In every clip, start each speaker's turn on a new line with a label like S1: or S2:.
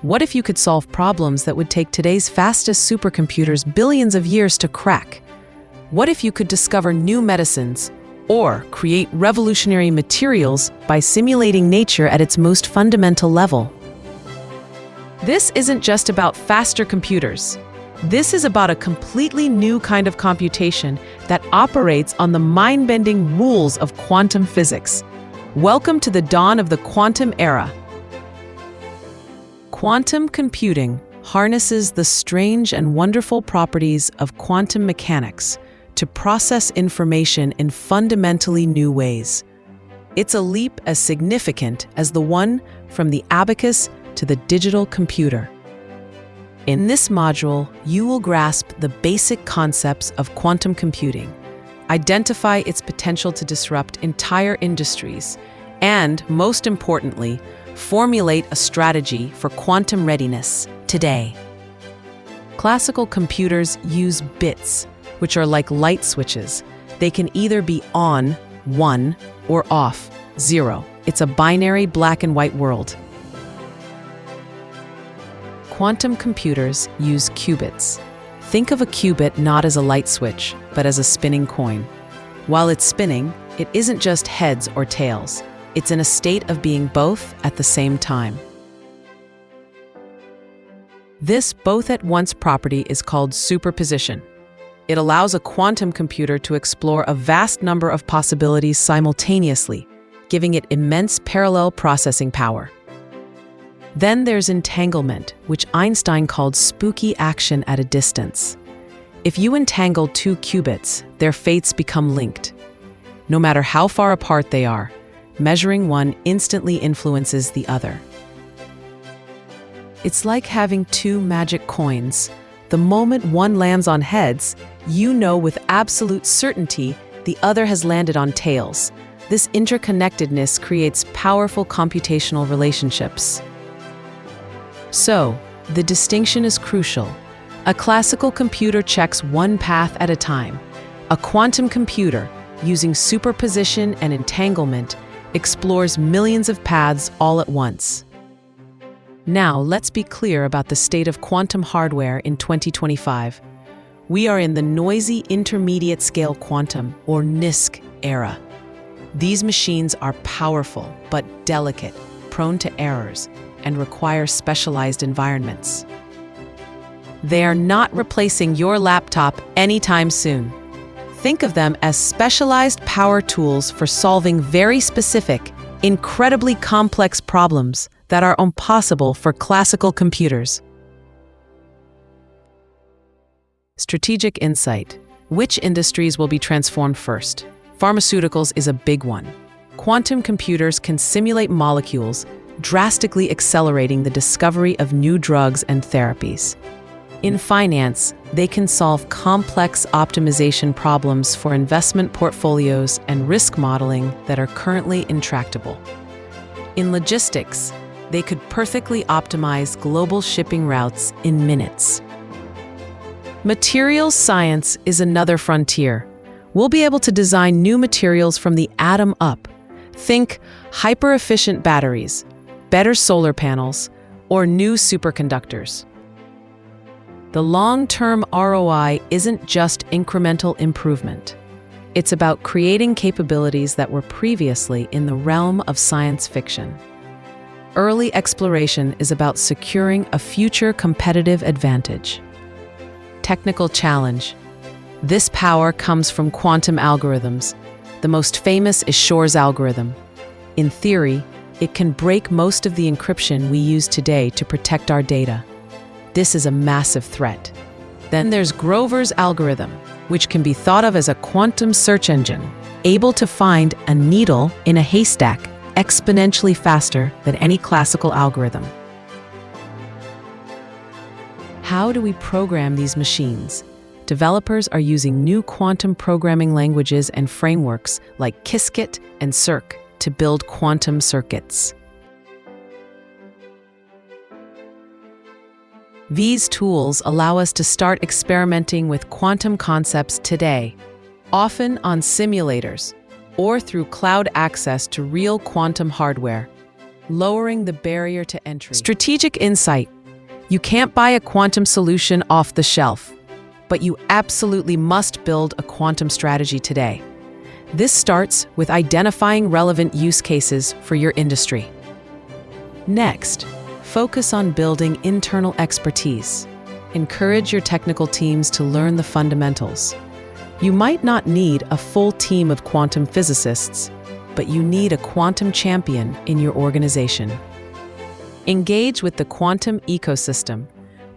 S1: What if you could solve problems that would take today's fastest supercomputers billions of years to crack? What if you could discover new medicines or create revolutionary materials by simulating nature at its most fundamental level? This isn't just about faster computers. This is about a completely new kind of computation that operates on the mind-bending rules of quantum physics. Welcome to the dawn of the quantum era. Quantum computing harnesses the strange and wonderful properties of quantum mechanics to process information in fundamentally new ways. It's a leap as significant as the one from the abacus to the digital computer. In this module, you will grasp the basic concepts of quantum computing, identify its potential to disrupt entire industries, and, most importantly, formulate a strategy for quantum readiness today. Classical computers use bits, which are like light switches. They can either be on, 1, or off, 0. It's a binary black and white world. Quantum computers use qubits. Think of a qubit not as a light switch, but as a spinning coin. While it's spinning, it isn't just heads or tails. It's in a state of being both at the same time. This both-at-once property is called superposition. It allows a quantum computer to explore a vast number of possibilities simultaneously, giving it immense parallel processing power. Then there's entanglement, which Einstein called spooky action at a distance. If you entangle two qubits, their fates become linked. No matter how far apart they are, measuring one instantly influences the other. It's like having two magic coins. The moment one lands on heads, you know with absolute certainty the other has landed on tails. This interconnectedness creates powerful computational relationships. So, the distinction is crucial. A classical computer checks one path at a time. A quantum computer, using superposition and entanglement, explores millions of paths all at once. Now, let's be clear about the state of quantum hardware in 2025. We are in the noisy intermediate-scale quantum, or NISQ, era. These machines are powerful but delicate, prone to errors, and require specialized environments. They are not replacing your laptop anytime soon. Think of them as specialized power tools for solving very specific, incredibly complex problems that are impossible for classical computers. Strategic insight. Which industries will be transformed first? Pharmaceuticals is a big one. Quantum computers can simulate molecules, drastically accelerating the discovery of new drugs and therapies. In finance, they can solve complex optimization problems for investment portfolios and risk modeling that are currently intractable. In logistics, they could perfectly optimize global shipping routes in minutes. Materials science is another frontier. We'll be able to design new materials from the atom up. Think hyper-efficient batteries, better solar panels, or new superconductors. The long-term ROI isn't just incremental improvement. It's about creating capabilities that were previously in the realm of science fiction. Early exploration is about securing a future competitive advantage. Technical challenge. This power comes from quantum algorithms. The most famous is Shor's algorithm. In theory, it can break most of the encryption we use today to protect our data. This is a massive threat. Then there's Grover's algorithm, which can be thought of as a quantum search engine, able to find a needle in a haystack exponentially faster than any classical algorithm. How do we program these machines? Developers are using new quantum programming languages and frameworks like Qiskit and Cirq to build quantum circuits. These tools allow us to start experimenting with quantum concepts today, often on simulators or through cloud access to real quantum hardware, lowering the barrier to entry. Strategic insight. You can't buy a quantum solution off the shelf, but you absolutely must build a quantum strategy today. This starts with identifying relevant use cases for your industry. Next, focus on building internal expertise. Encourage your technical teams to learn the fundamentals. You might not need a full team of quantum physicists, but you need a quantum champion in your organization. Engage with the quantum ecosystem.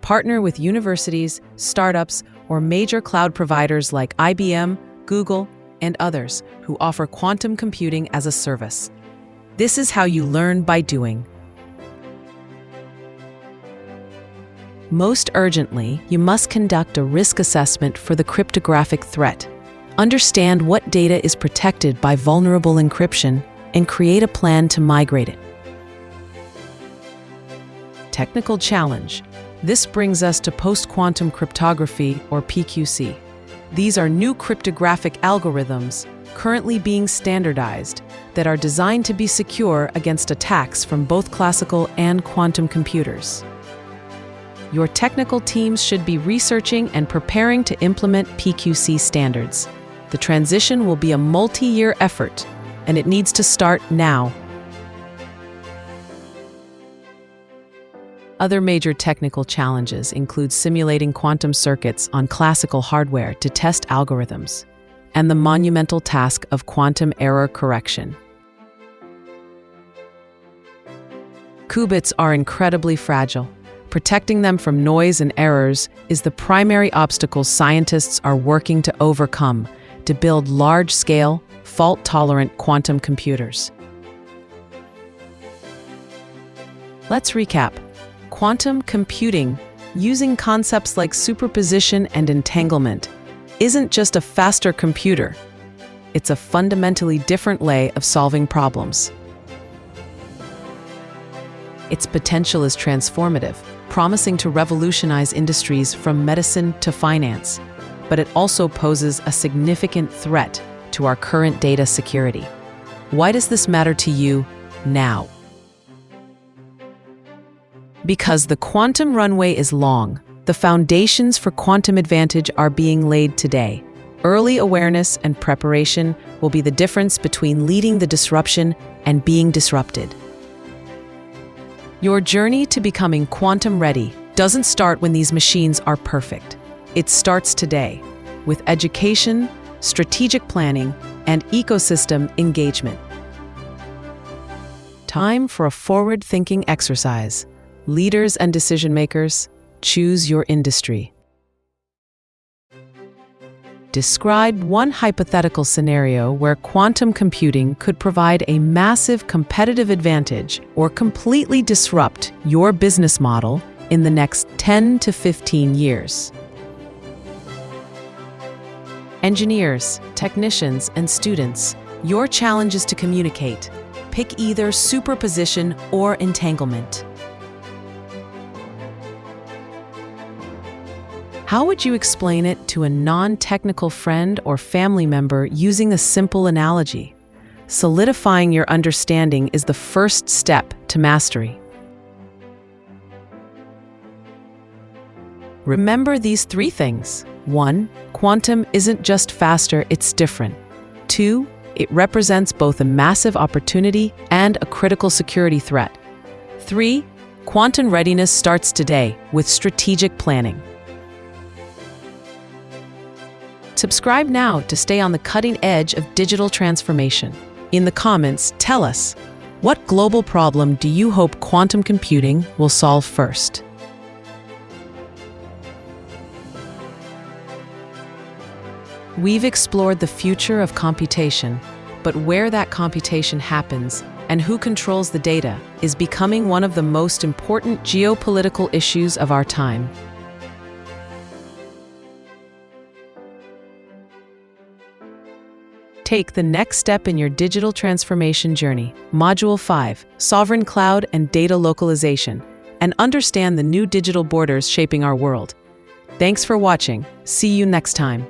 S1: Partner with universities, startups, or major cloud providers like IBM, Google, and others who offer quantum computing as a service. This is how you learn by doing. Most urgently, you must conduct a risk assessment for the cryptographic threat. Understand what data is protected by vulnerable encryption and create a plan to migrate it. Technical challenge. This brings us to post-quantum cryptography, or PQC. These are new cryptographic algorithms currently being standardized that are designed to be secure against attacks from both classical and quantum computers. Your technical teams should be researching and preparing to implement PQC standards. The transition will be a multi-year effort, and it needs to start now. Other major technical challenges include simulating quantum circuits on classical hardware to test algorithms, and the monumental task of quantum error correction. Qubits are incredibly fragile. Protecting them from noise and errors is the primary obstacle scientists are working to overcome to build large-scale, fault-tolerant quantum computers. Let's recap. Quantum computing, using concepts like superposition and entanglement, isn't just a faster computer. It's a fundamentally different way of solving problems. Its potential is transformative, promising to revolutionize industries from medicine to finance, but it also poses a significant threat to our current data security. Why does this matter to you now? Because the quantum runway is long, the foundations for quantum advantage are being laid today. Early awareness and preparation will be the difference between leading the disruption and being disrupted. Your journey to becoming quantum ready doesn't start when these machines are perfect. It starts today, with education, strategic planning, and ecosystem engagement. Time for a forward-thinking exercise. Leaders and decision-makers, choose your industry. Describe one hypothetical scenario where quantum computing could provide a massive competitive advantage or completely disrupt your business model in the next 10 to 15 years. Engineers, technicians, and students, your challenge is to communicate. Pick either superposition or entanglement. How would you explain it to a non-technical friend or family member using a simple analogy? Solidifying your understanding is the first step to mastery. Remember these 3 things. 1. Quantum isn't just faster, it's different. 2. It represents both a massive opportunity and a critical security threat. 3. Quantum readiness starts today with strategic planning. Subscribe now to stay on the cutting edge of digital transformation. In the comments, tell us, what global problem do you hope quantum computing will solve first? We've explored the future of computation, but where that computation happens and who controls the data is becoming one of the most important geopolitical issues of our time. Take the next step in your digital transformation journey. Module 5, Sovereign Cloud and Data Localization, and understand the new digital borders shaping our world. Thanks for watching. See you next time.